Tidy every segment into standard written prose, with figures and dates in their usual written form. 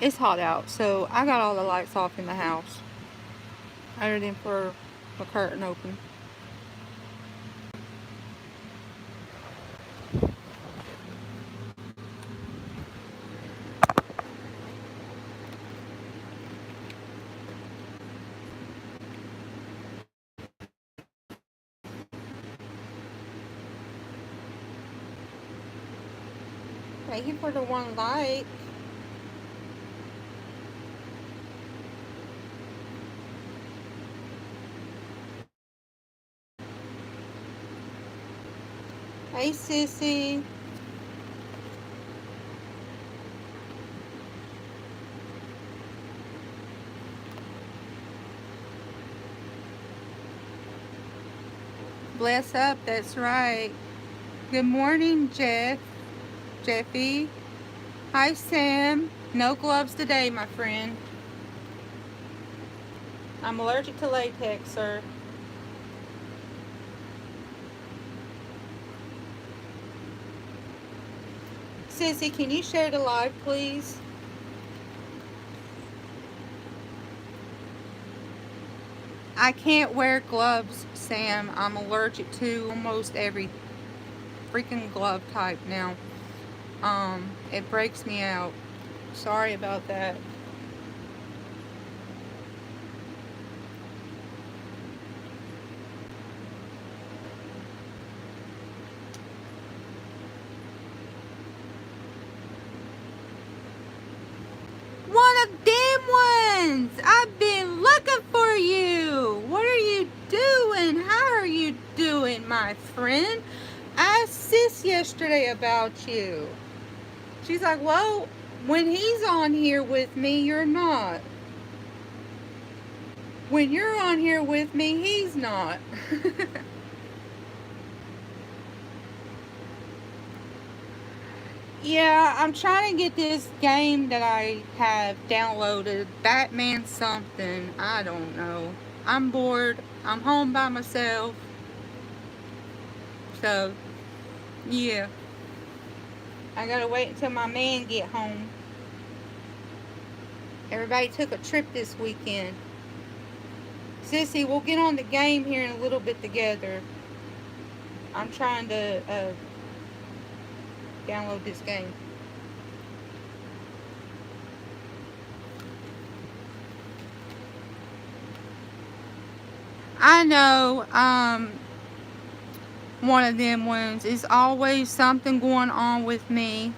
It's hot out, so I got all the lights off in the house, other than for the curtain open. Thank you for the one light. Hey, sissy. Bless up, that's right. Good morning, Jeffy. Hi, Sam. No gloves today, my friend. I'm allergic to latex, sir. Sissy, can you share the live, please? I can't wear gloves, Sam. I'm allergic to almost every freaking glove type now. It breaks me out. Sorry about that. One of them ones! I've been looking for you! What are you doing? How are you doing, my friend? I asked Sis yesterday about you. She's like, well, when he's on here with me, you're not. When you're on here with me, he's not. Yeah, I'm trying to get this game that I have downloaded, Batman something, I don't know. I'm bored, I'm home by myself, so, yeah. I gotta wait until my man get home. Everybody took a trip this weekend. Sissy, we'll get on the game here in a little bit together. I'm trying to download this game. I know, one of them ones is always something going on with me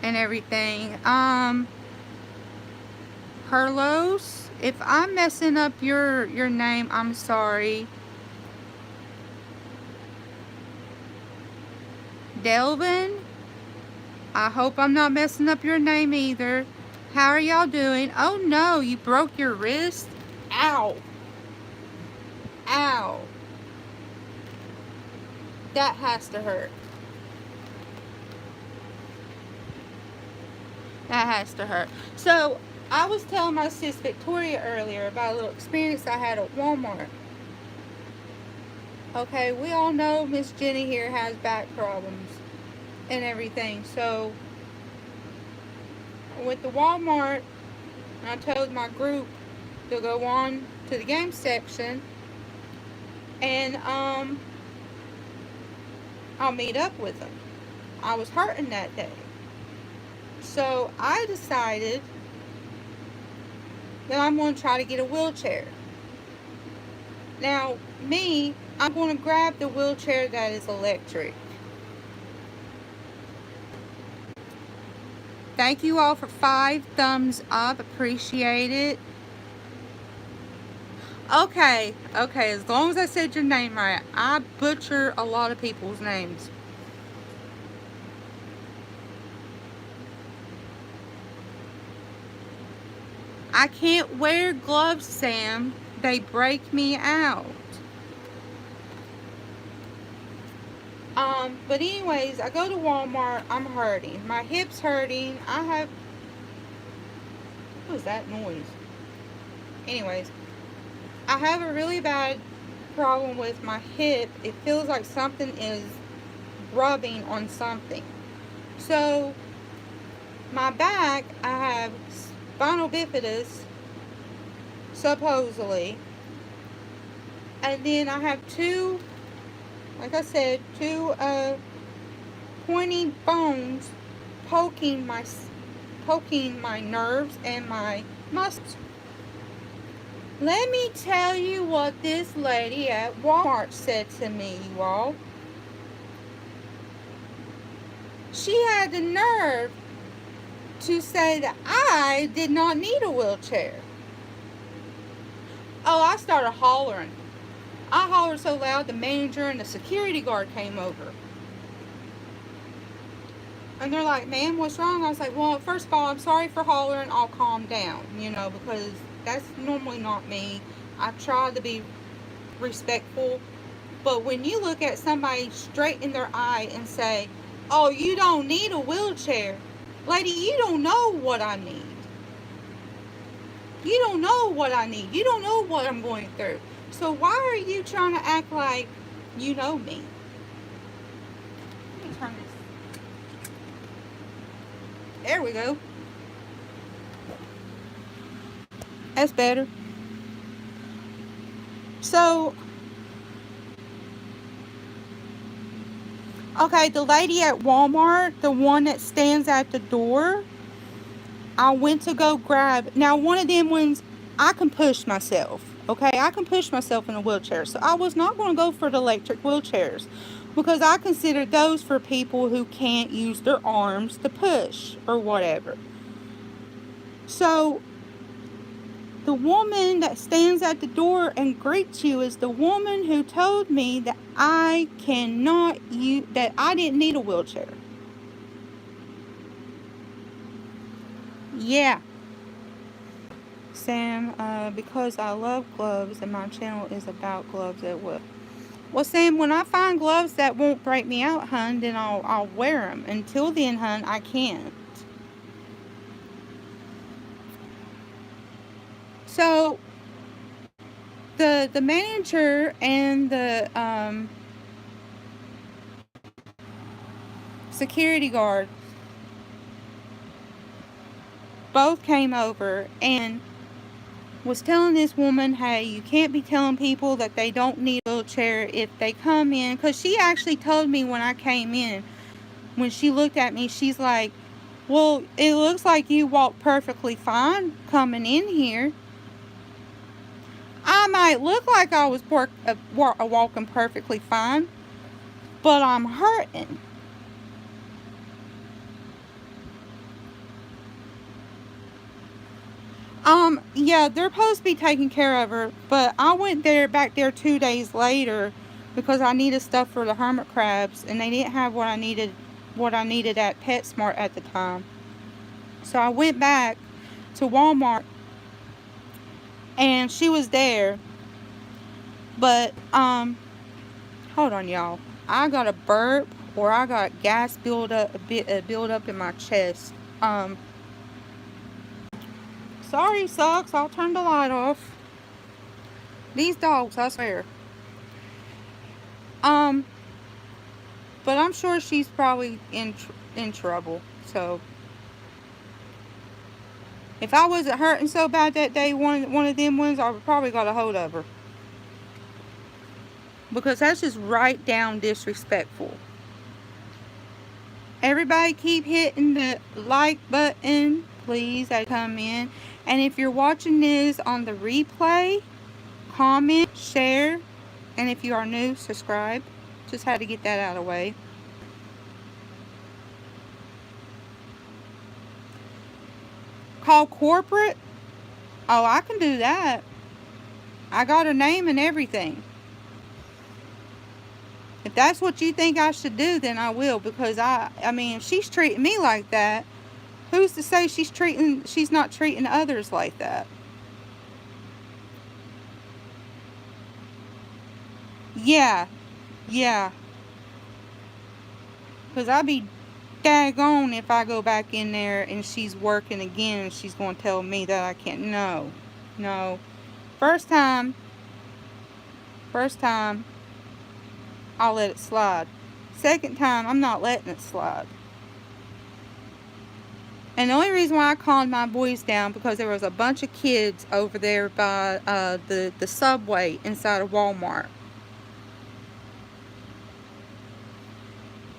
and everything. Carlos, if I'm messing up your name, I'm sorry. Delvin, I hope I'm not messing up your name either. How are y'all doing? Oh no, you broke your wrist? Ow. Ow. That has to hurt. That has to hurt. So, I was telling my sis Victoria earlier about a little experience I had at Walmart. Okay, we all know Miss Jenny here has back problems and everything. So, I went to Walmart and I told my group to go on to the game section and I'll meet up with them. I was hurting that day. So I decided that I'm going to try to get a wheelchair. Now, me, I'm going to grab the wheelchair that is electric. Thank you all for 5 thumbs up. Appreciate it. Okay, as long as I said your name right. I butcher a lot of people's names. I can't wear gloves, Sam. They break me out. But anyways, I go to Walmart. I'm hurting. My hip's hurting. What was that noise? Anyways, I have a really bad problem with my hip. It feels like something is rubbing on something. So, my back, I have spinal bifidus, supposedly. And then I have two, like I said, two pointy bones poking my nerves and my muscles. Let me tell you what this lady at Walmart said to me, you all. She had the nerve to say that I did not need a wheelchair. Oh, I started hollering. I hollered so loud the manager and the security guard came over. And they're like, "Ma'am, what's wrong?" I was like, "Well, first of all, I'm sorry for hollering. I'll calm down, because that's normally not me. I try to be respectful. But when you look at somebody straight in their eye and say, 'Oh, you don't need a wheelchair,' lady, you don't know what I need. You don't know what I need. You don't know what I'm going through. So why are you trying to act like you know me?" Let me turn this. There we go. That's better. So, okay, the lady at Walmart, the one that stands at the door, I went to go grab. Now, one of them ones, I can push myself. Okay, I can push myself in a wheelchair. So I was not going to go for the electric wheelchairs because I consider those for people who can't use their arms to push or whatever. So the woman that stands at the door and greets you is the woman who told me that I didn't need a wheelchair. Yeah. Sam, because I love gloves and my channel is about gloves at will. Well, Sam, when I find gloves that won't break me out, hun, then I'll wear them. Until then, hun, I can't. So the manager and the security guard both came over and was telling this woman, "Hey, you can't be telling people that they don't need a wheelchair if they come in." Because she actually told me when I came in, when she looked at me, she's like, "Well, it looks like you walked perfectly fine coming in here." I might look like I was walking perfectly fine, but I'm hurting. Yeah, they're supposed to be taking care of her, but I went back there 2 days later because I needed stuff for the hermit crabs, and they didn't have what I needed at PetSmart at the time. So I went back to Walmart, and she was there. But hold on, y'all. I got a burp, or I got gas build up in my chest. Sorry, sucks. I'll turn the light off. These dogs, I swear. But I'm sure she's probably in trouble. So if I wasn't hurting so bad that day, one of them ones, I would probably got a hold of her. Because that's just right down disrespectful. Everybody keep hitting the like button, please, as come in. And if you're watching this on the replay, comment, share, and if you are new, subscribe. Just had to get that out of the way. Call corporate? Oh, I can do that. I got her name and everything. If that's what you think I should do, then I will. Because I mean, if she's treating me like that, who's to say she's not treating others like that? Yeah. Because I'd be daggone if I go back in there and she's working again and she's going to tell me that I can't. No. First time, I'll let it slide. Second time, I'm not letting it slide. And the only reason why I calmed my boys down because there was a bunch of kids over there by the subway inside of Walmart.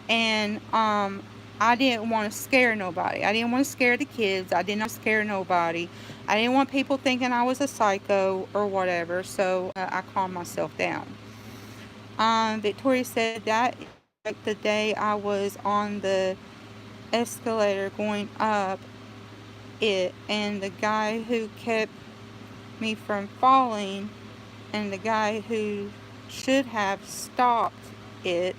And I didn't want to scare nobody. I didn't want to scare the kids. I didn't want to scare nobody. I didn't want people thinking I was a psycho or whatever. So I calmed myself down. Victoria said that like the day I was on the escalator going up it, and the guy who kept me from falling and the guy who should have stopped it,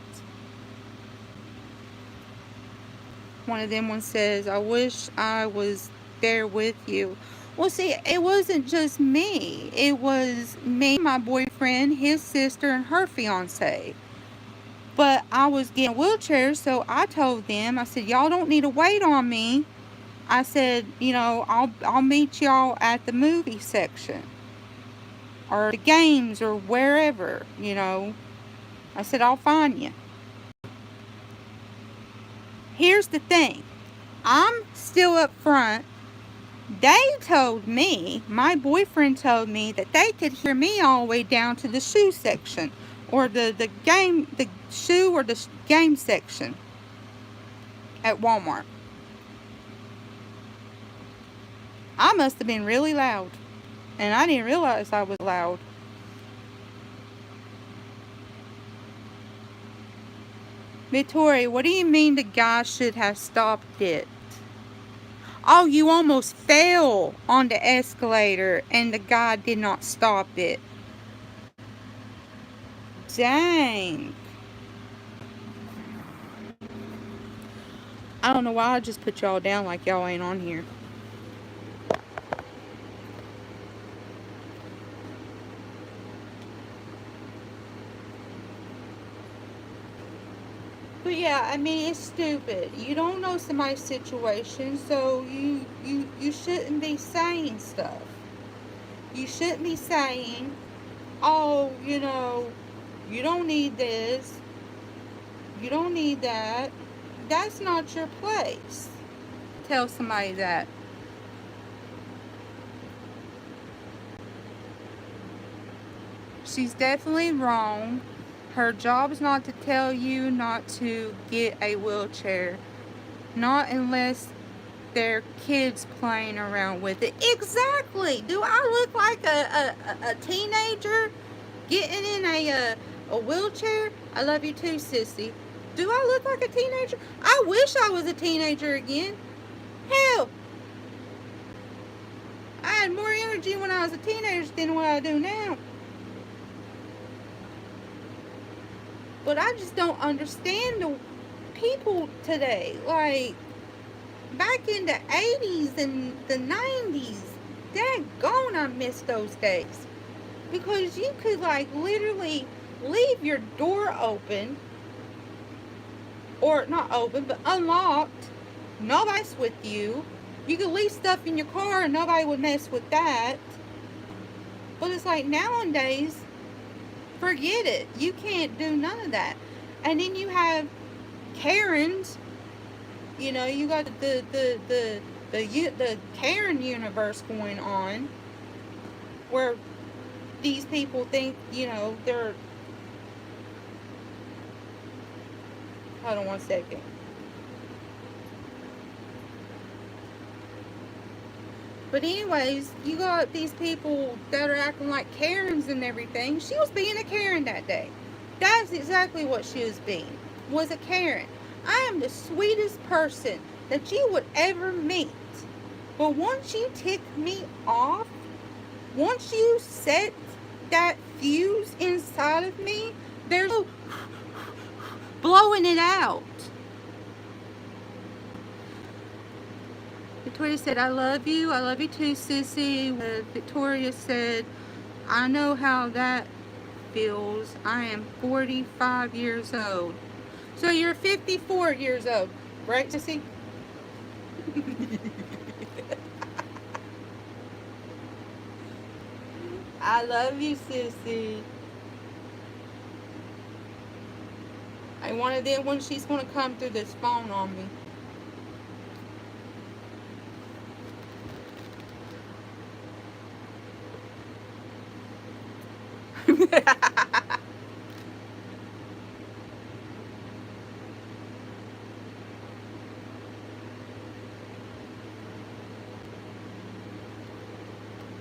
one of them one says, I wish I was there with you. Well, see, it wasn't just me. It was me, my boyfriend, his sister, and her fiance. But I was getting a wheelchair, so I told them, I said, y'all don't need to wait on me. I said, I'll meet y'all at the movie section or the games or wherever. I said, I'll find you. Here's the thing. I'm still up front. They told me, my boyfriend told me that they could hear me all the way down to the shoe section or the shoe or the game section at Walmart. I must have been really loud, and I didn't realize I was loud. Victoria, what do you mean the guy should have stopped it? Oh, you almost fell on the escalator and the guy did not stop it. Dang. I don't know why I just put y'all down like y'all ain't on here. But yeah, I mean, it's stupid. You don't know somebody's situation, so you shouldn't be saying stuff. You shouldn't be saying, oh, you don't need this. You don't need that. That's not your place. Tell somebody that. She's definitely wrong. Her job is not to tell you not to get a wheelchair. Not unless there are kids playing around with it. Exactly. Do I look like a teenager getting in a wheelchair? I love you too, sissy. Do I look like a teenager? I wish I was a teenager again. Hell, I had more energy when I was a teenager than what I do now. But I just don't understand the people today. Like, back in the 80s and the 90s, daggone, I miss those days. Because you could, like, literally leave your door open, or not open, but unlocked. Nobody's with you. You could leave stuff in your car and nobody would mess with that. But it's like nowadays, forget it. You can't do none of that. And then you have Karens. You got the Karen universe going on, where these people think, they're. Hold on one second. But anyways, you got these people that are acting like Karens and everything. She was being a Karen that day. That's exactly what she was being. Was a Karen. I am the sweetest person that you would ever meet. But once you tick me off, once you set that fuse inside of me, there's no blowing it out. Victoria said, I love you. I love you too, sissy. Victoria said, I know how that feels. I am 45 years old. So you're 54 years old, right, sissy? I love you, sissy. I wanted it when she's going to come through this phone on me.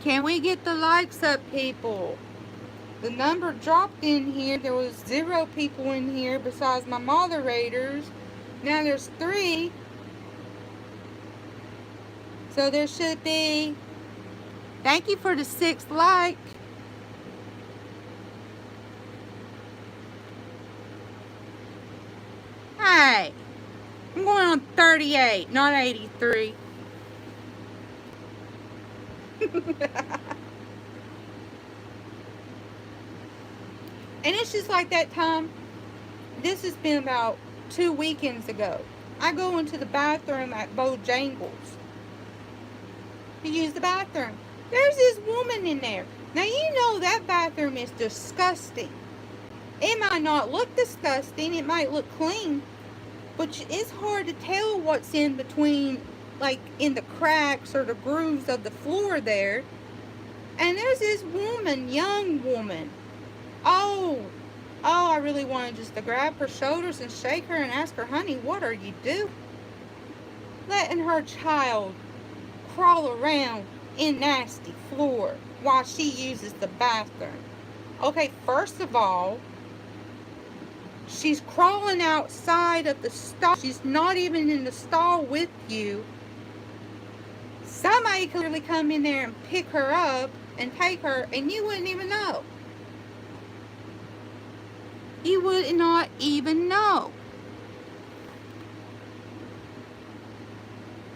Can we get the likes up, people? The number dropped in here. There was 0 people in here besides my moderators. Now there's 3. So there should be. Thank you for the 6th like. Hey, I'm going on 38, not 83. And it's just like that time. This has been about 2 weekends ago. I go into the bathroom at Bojangles to use the bathroom. There's this woman in there. Now you know that bathroom is disgusting. It might not look disgusting. It might look clean. But it's hard to tell what's in between, like in the cracks or the grooves of the floor there. And there's this woman, young woman. Oh, I really wanted just to grab her shoulders and shake her and ask her, honey, what are you doing? Letting her child crawl around in nasty floor while she uses the bathroom. Okay, first of all, she's crawling outside of the stall. She's not even in the stall with you. Somebody could really come in there and pick her up and take her, and you wouldn't even know. You would not even know.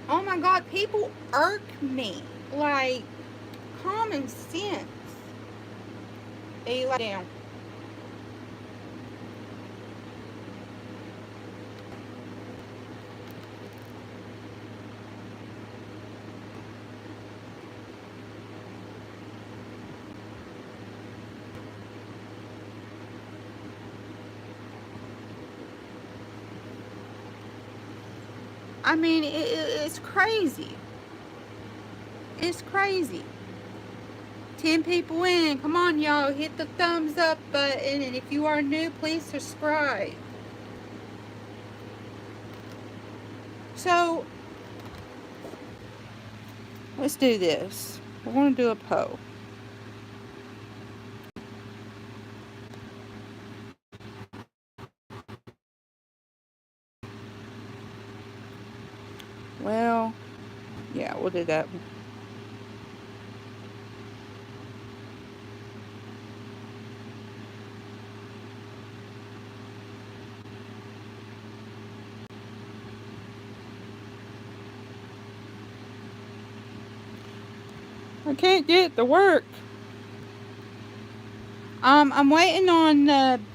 Oh my God, people irk me. Like, common sense. Hey, lie down. I mean, it's crazy. It's crazy. 10 people in. Come on, y'all. Hit the thumbs up button. And if you are new, please subscribe. So, let's do this. We're going to do a poll. Well, yeah, we'll do that. I can't get it to work. I'm waiting on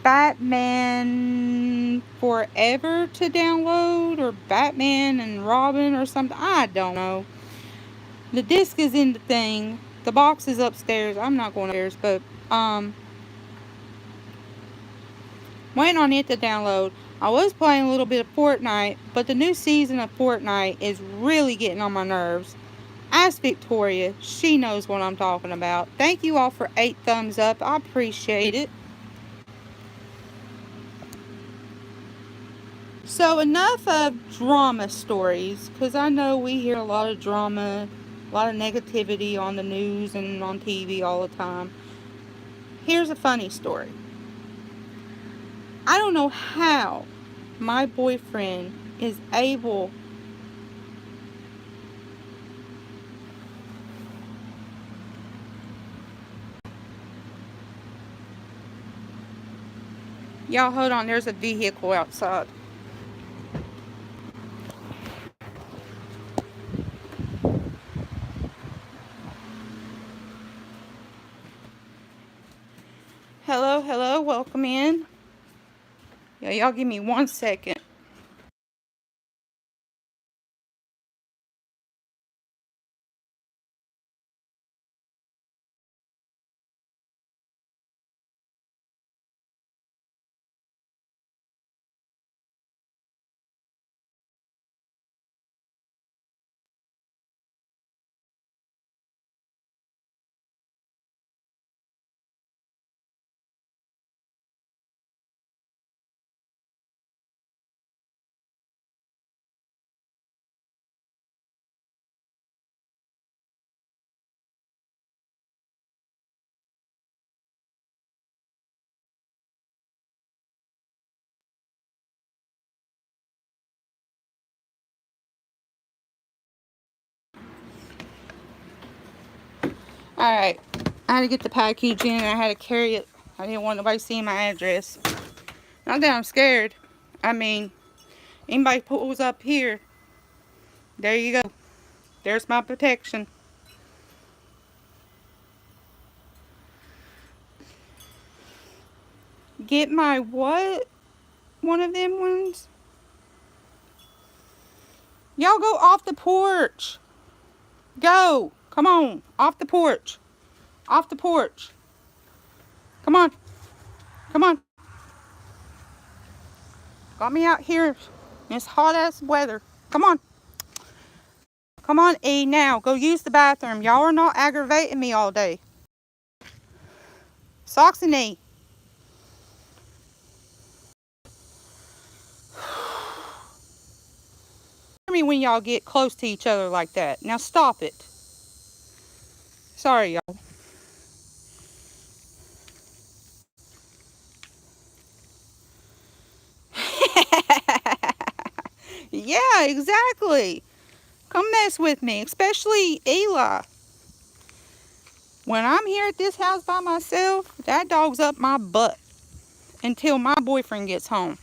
Batman Forever to download, or Batman and Robin or something. I don't know. The disc is in the thing. The box is upstairs. I'm not going upstairs, but waiting on it to download. I was playing a little bit of Fortnite, but the new season of Fortnite is really getting on my nerves. Ask Victoria. She knows what I'm talking about. Thank you all for 8 thumbs up. I appreciate it. So enough of drama stories, because I know we hear a lot of drama, a lot of negativity on the news and on TV all the time. Here's a funny story. I don't know how my boyfriend is able Y'all hold on, there's a vehicle outside. Hello, welcome in. Yeah, y'all give me 1 second. Alright. I had to get the package in and I had to carry it. I didn't want nobody seeing my address. Not that I'm scared. I mean, anybody pulls up here, there you go. There's my protection. Get my what? One of them ones? Y'all go off the porch. Go. Come on. Off the porch. Off the porch. Come on. Come on. Got me out here in this hot ass weather. Come on. Come on, E, now. Go use the bathroom. Y'all are not aggravating me all day. Socks and E. Me when y'all get close to each other like that. Now stop it. Sorry, y'all. Yeah, exactly. Come mess with me, especially Eli. When I'm here at this house by myself, that dog's up my butt until my boyfriend gets home.